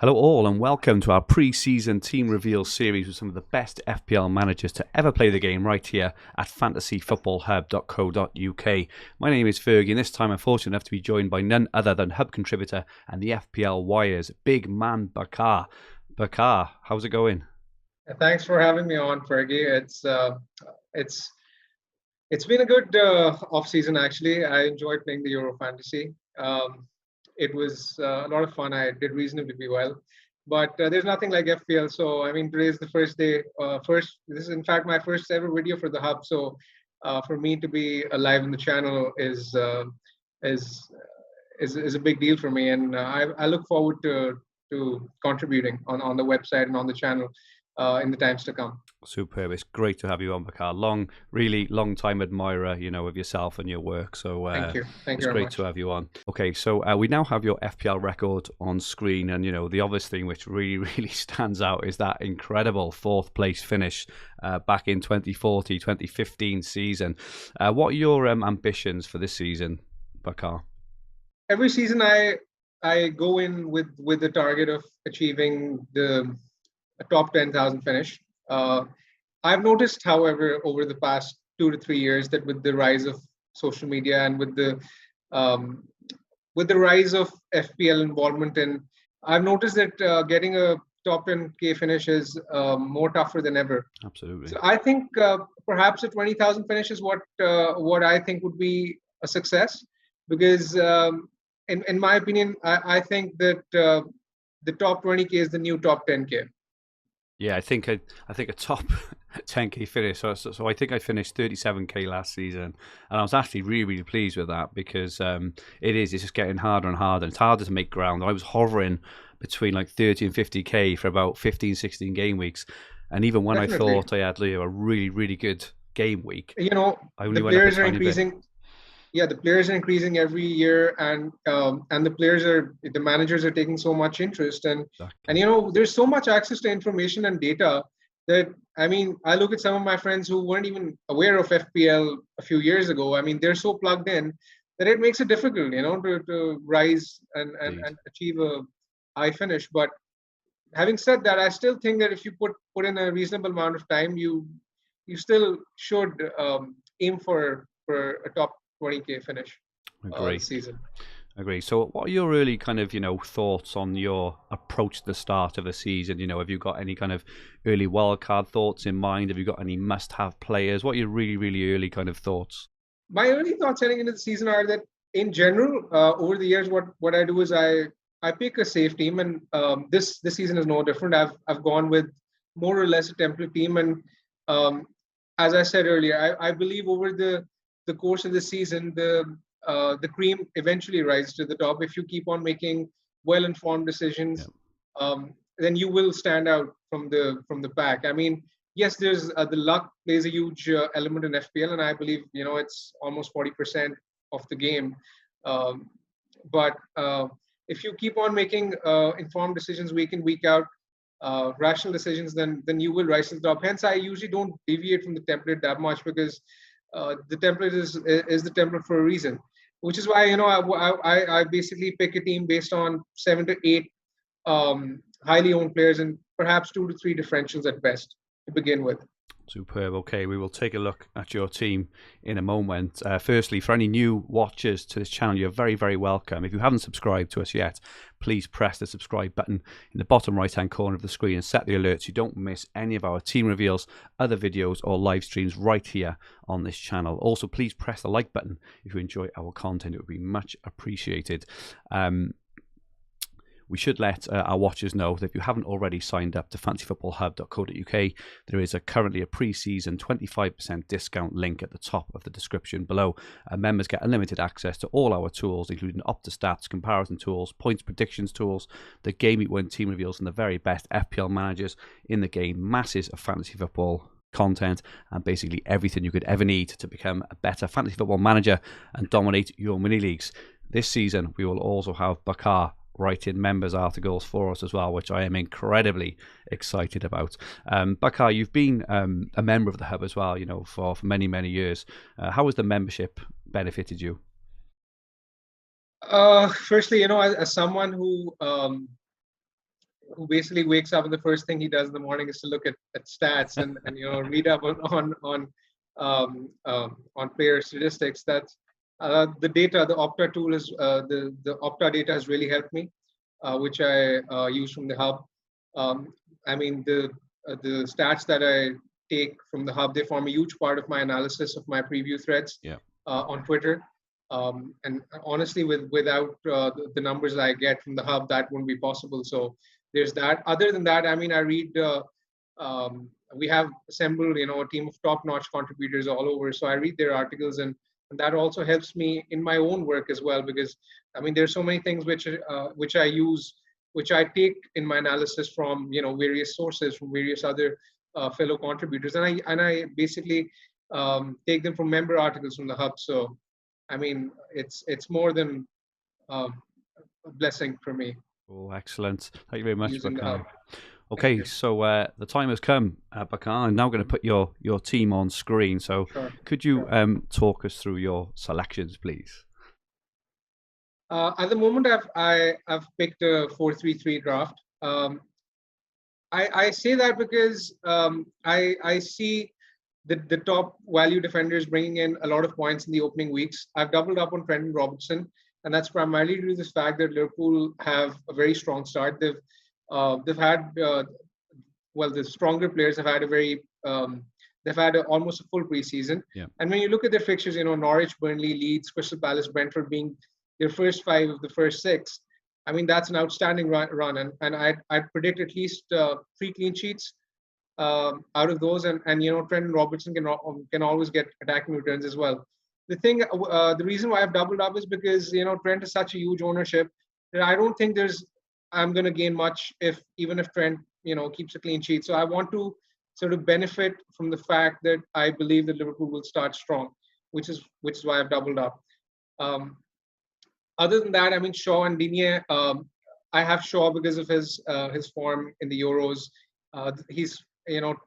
Hello all and welcome to our pre-season team reveal series with some of the best FPL managers to ever play the game right here at fantasyfootballhub.co.uk. My name is Fergie and this time I'm fortunate enough to be joined by none other than Hub contributor and the FPL Wires, big man Bakar. Bakar, how's it going? Thanks for having me on, Fergie. It's it's been a good off season actually. I enjoyed playing the Euro Fantasy. It was a lot of fun. I did reasonably well, but there's nothing like FPL. So I mean, today is the first day. This is in fact my first ever video for the hub. So for me to be alive in the channel is is a big deal for me, and I look forward to contributing on the website and on the channel in the times to come. Superb. It's great to have you on, Bakar. Really long time admirer, of yourself and your work. So Thank you. Thank you it's very great much. to have you on. Okay, so we now have your FPL record on screen, and the obvious thing which really stands out is that incredible fourth place finish back in 2015 season. What are your ambitions for this season, Bakar? Every season I go in with the target of achieving the a top 10,000 finish. I've noticed, however, over the past 2 to 3 years that with the rise of social media and um, with the rise of FPL involvement, and I've noticed that getting a top 10K finish is more tougher than ever. Absolutely. So I think perhaps a 20,000 finish is what I think would be a success, because in my opinion, I think that the top 20K is the new top 10K. Yeah, I think a top 10K finish. So I think I finished 37K last season, and I was actually really pleased with that because it's just getting harder and harder. It's harder to make ground. I was hovering between like 30 and 50K for about 15, 16 game weeks, and even when Definitely. I thought I had a really good game week, I only The went up a players are tiny bit. increasing. Yeah, the players are increasing every year, and the managers are taking so much interest, and there's so much access to information and data that, I mean, I look at some of my friends who weren't even aware of FPL a few years ago. I mean, they're so plugged in that it makes it difficult, to rise and achieve a high finish. But having said that, I still think that if you put in a reasonable amount of time, you still should aim for a top 20K finish Agree. this season. Agree. So, what are your early kind of thoughts on your approach to the start of the season? Have you got any kind of early wildcard thoughts in mind? Have you got any must-have players? What are your really early kind of thoughts? My early thoughts heading into the season are that, in general, over the years, what I do is I pick a safe team, and this season is no different. I've gone with more or less a template team, and um, as I said earlier, I believe over the course of the season, the cream eventually rises to the top. If you keep on making well-informed decisions, then you will stand out from the pack. I mean, yes, there's the luck plays a huge element in FPL, and I believe it's almost 40% of the game. Um, but if you keep on making informed decisions week in week out, rational decisions, then you will rise to the top. Hence, I usually don't deviate from the template that much, because the template is the template for a reason. Which is why I basically pick a team based on 7 to 8 highly owned players and perhaps 2 to 3 differentials at best to begin with. Superb. Okay, we will take a look at your team in a moment. Firstly, for any new watchers to this channel, you're very welcome. If you haven't subscribed to us yet, please press the subscribe button in the bottom right-hand corner of the screen and set the alerts so you don't miss any of our team reveals, other videos, or live streams right here on this channel. Also, please press the like button if you enjoy our content. It would be much appreciated. We should let our watchers know that if you haven't already signed up to fantasyfootballhub.co.uk, there is currently a pre-season 25% discount link at the top of the description below. Members get unlimited access to all our tools, including Opta-Stats, comparison tools, points predictions tools, the Gameweek 1 team reveals, and the very best FPL managers in the game. Masses of fantasy football content and basically everything you could ever need to become a better fantasy football manager and dominate your mini leagues. This season, we will also have Bakar writing members articles for us as well, which I am incredibly excited about. Bakar, you've been a member of the hub as well, for many years. How has the membership benefited you? Firstly, as someone who who basically wakes up and the first thing he does in the morning is to look at stats and read up on player statistics. That's the data. The Opta tool is the Opta data has really helped me, which I use from the hub. I mean the stats that I take from the hub, they form a huge part of my analysis of my preview threads on Twitter. And honestly, without the numbers I get from the hub, that wouldn't be possible. So there's that. Other than that, I mean, I read. We have assembled, a team of top-notch contributors all over. So I read their articles, and that also helps me in my own work as well. Because I mean, there's so many things which I use, which I take in my analysis from various sources, from various other fellow contributors, and I basically take them from member articles from the hub. So I mean, it's more than a blessing for me. Oh, excellent! Thank you very much, Using the Bakar. hub. Okay, so the time has come, Bakar. I'm now going to put your team on screen. So could you talk us through your selections, please? At the moment, I've picked a 4-3-3 draft. I say that because I see the top value defenders bringing in a lot of points in the opening weeks. I've doubled up on Trenton Robertson, and that's primarily due to the fact that Liverpool have a very strong start. They've had the stronger players have had they've had almost a full preseason. Yeah. And when you look at their fixtures, Norwich, Burnley, Leeds, Crystal Palace, Brentford being their first 5 of the first 6. I mean, that's an outstanding run, and I'd predict at least 3 clean sheets out of those, and Trenton Robertson can always get attacking returns as well. The reason why I've doubled up is because Trent is such a huge ownership that I don't think I'm going to gain much even if Trent keeps a clean sheet. So I want to sort of benefit from the fact that I believe that Liverpool will start strong, which is why I've doubled up. Other than that, I mean, Shaw and Digne, I have Shaw because of his form in the Euros. He's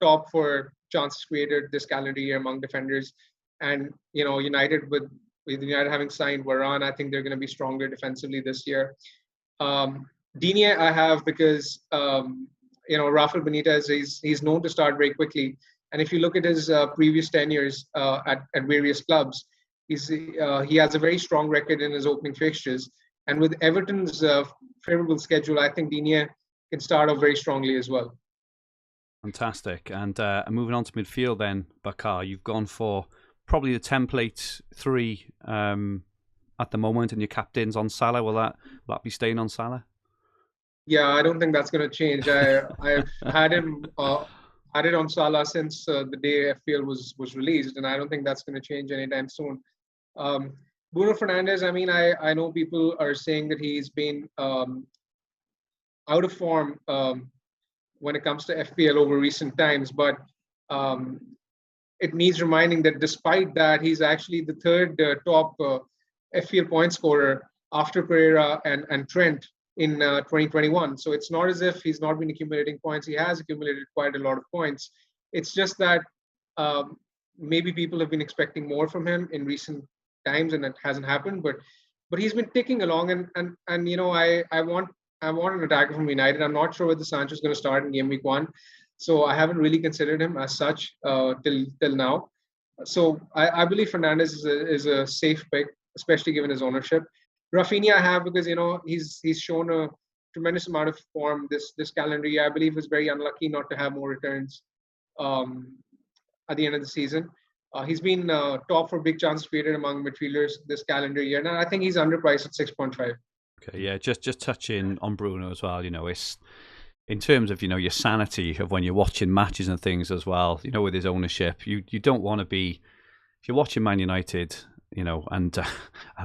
top for chances created this calendar year among defenders, and United with United having signed Varane, I think they're going to be stronger defensively this year. Digne I have because Rafael Benitez, he's known to start very quickly, and if you look at his previous tenures at various clubs, he has a very strong record in his opening fixtures, and with Everton's favorable schedule, I think Digne can start off very strongly as well. Fantastic. And moving on to midfield then, Bakar, you've gone for probably the template 3 at the moment, and your captain's on Salah. Will that be staying on Salah? Yeah, I don't think that's going to change. I've had him had it on Salah since the day Fpl was released, and I don't think that's going to change anytime soon. Bruno Fernandez, I mean, I know people are saying that he's been out of form when it comes to FPL over recent times, but it needs reminding that despite that, he's actually the third top FPL point scorer after Pereira and Trent in 2021. So it's not as if he's not been accumulating points. He has accumulated quite a lot of points. It's just that maybe people have been expecting more from him in recent times, and it hasn't happened. But he's been ticking along, and I want an attacker from United. I'm not sure whether Sancho is going to start in Gameweek 1, so I haven't really considered him as such till now. So I believe Fernandez is a safe pick, especially given his ownership. Rafinha I have because he's shown a tremendous amount of form this calendar year. I believe was very unlucky not to have more returns at the end of the season. He's been top for big chances created among midfielders this calendar year, and I think he's underpriced at 6.5. Okay, yeah, just touching on Bruno as well. It's in terms of your sanity of when you're watching matches and things as well. With his ownership, you don't want to be, if you're watching Man United, and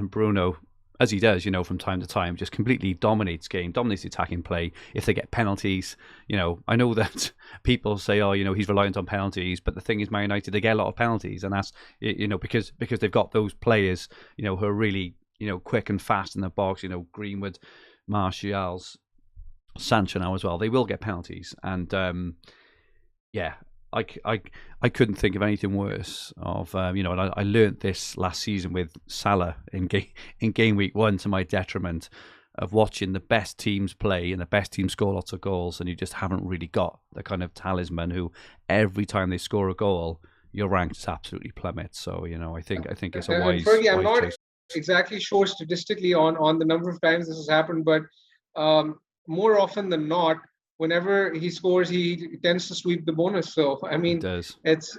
Bruno, as he does, from time to time, just completely dominates the attacking play. If they get penalties, I know that people say, oh, he's reliant on penalties, but the thing is, Man United, they get a lot of penalties, and that's, because they've got those players, who are really, quick and fast in the box, Greenwood, Martial's, Sancho now as well. They will get penalties, and I couldn't think of anything worse of and I learnt this last season with Salah in game week 1 to my detriment. of watching the best teams play and the best teams score lots of goals, and you just haven't really got the kind of talisman who every time they score a goal, your rank just absolutely plummets. So, I think it's a wise, Fergie, I'm not choice. exactly sure statistically on the number of times this has happened, but more often than not, whenever he scores, he tends to sweep the bonus. So I mean, that's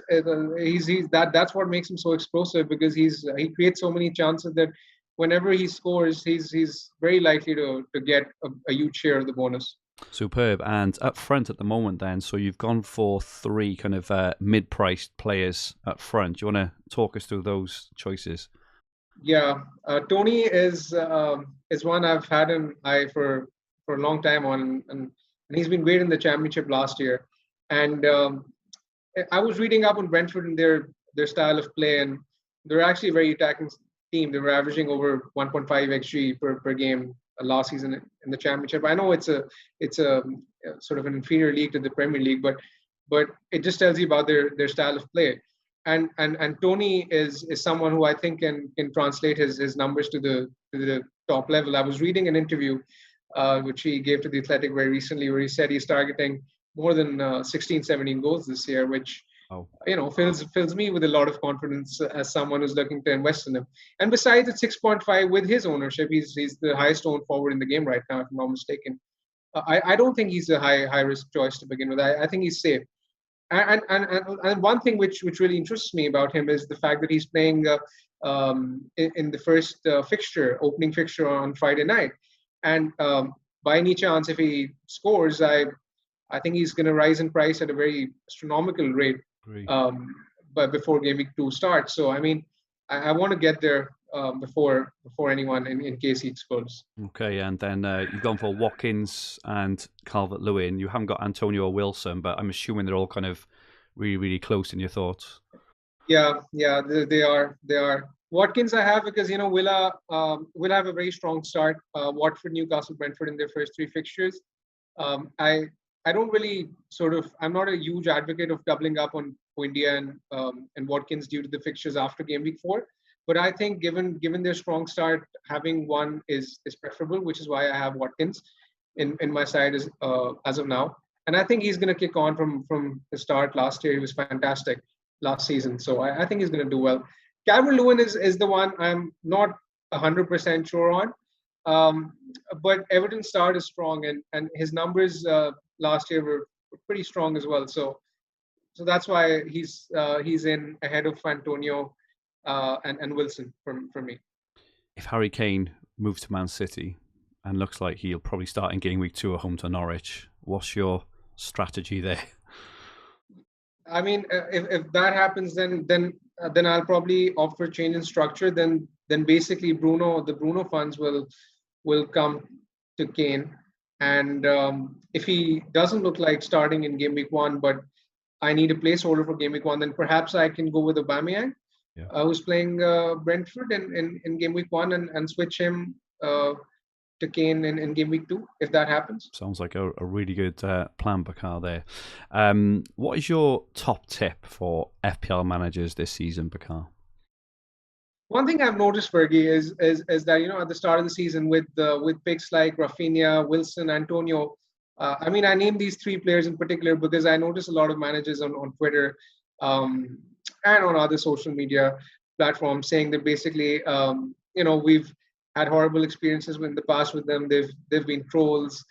what makes him so explosive, because he creates so many chances that whenever he scores, he's very likely to get a huge share of the bonus. Superb. And up front at the moment then, so you've gone for 3 kind of mid-priced players up front. Do you want to talk us through those choices? Yeah, Tony is one I've had an eye for a long time on, and he's been great in the championship last year. And I was reading up on Brentford and their style of play, and they're actually a very attacking team. They were averaging over 1.5 xG per game last season in the championship. I know it's a sort of an inferior league to the Premier League, but it just tells you about their style of play. And Tony is someone who I think can translate his numbers to the top level. I was reading an interview which he gave to The Athletic very recently, where he said he's targeting more than 16, 17 goals this year, which fills me with a lot of confidence as someone who's looking to invest in him. And besides, at 6.5 with his ownership, he's the highest owned forward in the game right now, if I'm not mistaken. I don't think he's a high risk choice to begin with. I think he's safe. And one thing which really interests me about him is the fact that he's playing in the first opening fixture on Friday night. And by any chance, if he scores, I think he's going to rise in price at a very astronomical rate but before Game Week 2 starts. So, I mean, I want to get there before anyone in case he scores. Okay, and then you've gone for Watkins and Calvert-Lewin. You haven't got Antonio or Wilson, but I'm assuming they're all kind of really, really close in your thoughts. Yeah, they are. Watkins I have because Villa will have a very strong start. Watford, Newcastle, Brentford in their first 3 fixtures. I don't really I'm not a huge advocate of doubling up on Buendia and Watkins due to the fixtures after Game Week 4. But I think given their strong start, having one is preferable, which is why I have Watkins in my side as of now. And I think he's going to kick on from the start last year. He was fantastic last season. So I think he's going to do well. Calvert-Lewin is the one I'm not 100% sure on. But Everton's start is strong, and his numbers last year were pretty strong as well. So that's why he's in ahead of Antonio and Wilson for me. If Harry Kane moves to Man City and looks like he'll probably start in Game Week 2 at home to Norwich, what's your strategy there? I mean, if that happens, then I'll probably opt for change in structure. Then basically the Bruno funds will come to Kane, and if he doesn't look like starting in Game Week 1, but I need a placeholder for Game Week 1, then perhaps I can go with Aubameyang, who's playing Brentford in Game Week 1, and switch him to Kane in Game Week 2, if that happens. Sounds like a really good plan, Bakar, there. What is your top tip for FPL managers this season, Bakar? One thing I've noticed, Fergie, is that at the start of the season with picks like Rafinha, Wilson, Antonio. I named these 3 players in particular because I noticed a lot of managers on Twitter and on other social media platforms saying that basically, we've had horrible experiences in the past with them. They've been trolls.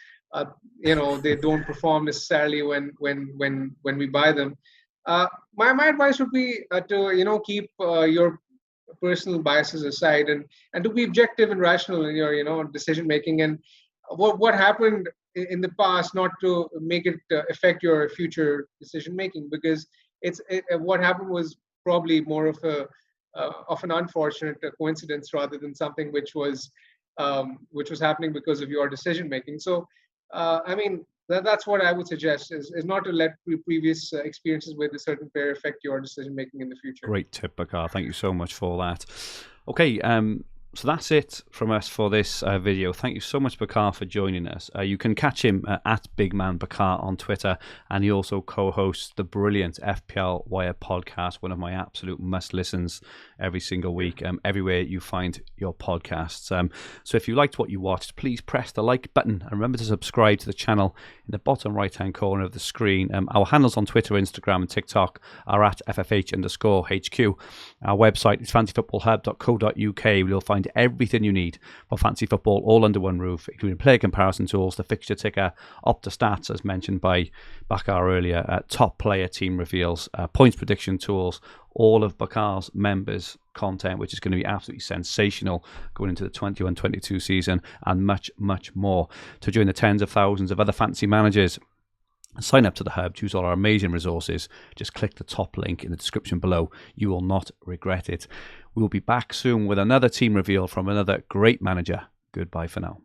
They don't perform necessarily when we buy them. My advice would be to keep your personal biases aside and to be objective and rational in your decision making, and what happened in the past not to make it affect your future decision making, because what happened was probably more of an unfortunate coincidence rather than something which was happening because of your decision making. So that's what I would suggest is not to let previous experiences with a certain player affect your decision making in the future. Great tip, Bakar. Thank you so much for that. Okay, So that's it from us for this video. Thank you so much, Bakar, for joining us. You can catch him at BigManBakar on Twitter, and he also co-hosts the brilliant FPL Wire podcast, one of my absolute must-listens every single week, everywhere you find your podcasts. So if you liked what you watched, please press the like button, and remember to subscribe to the channel in the bottom right-hand corner of the screen. Our handles on Twitter, Instagram, and TikTok are at FFH_HQ. Our website is fantasyfootballhub.co.uk, where you'll find everything you need for fantasy football all under one roof, including player comparison tools, the fixture ticker, Opta stats, as mentioned by Bakar earlier, top player team reveals, points prediction tools, all of Bakar's members' content, which is going to be absolutely sensational going into the 21-22 season, and much, much more. To join the tens of thousands of other fantasy managers, sign up to the Hub, choose all our amazing resources. Just click the top link in the description below. You will not regret it. We will be back soon with another team reveal from another great manager. Goodbye for now.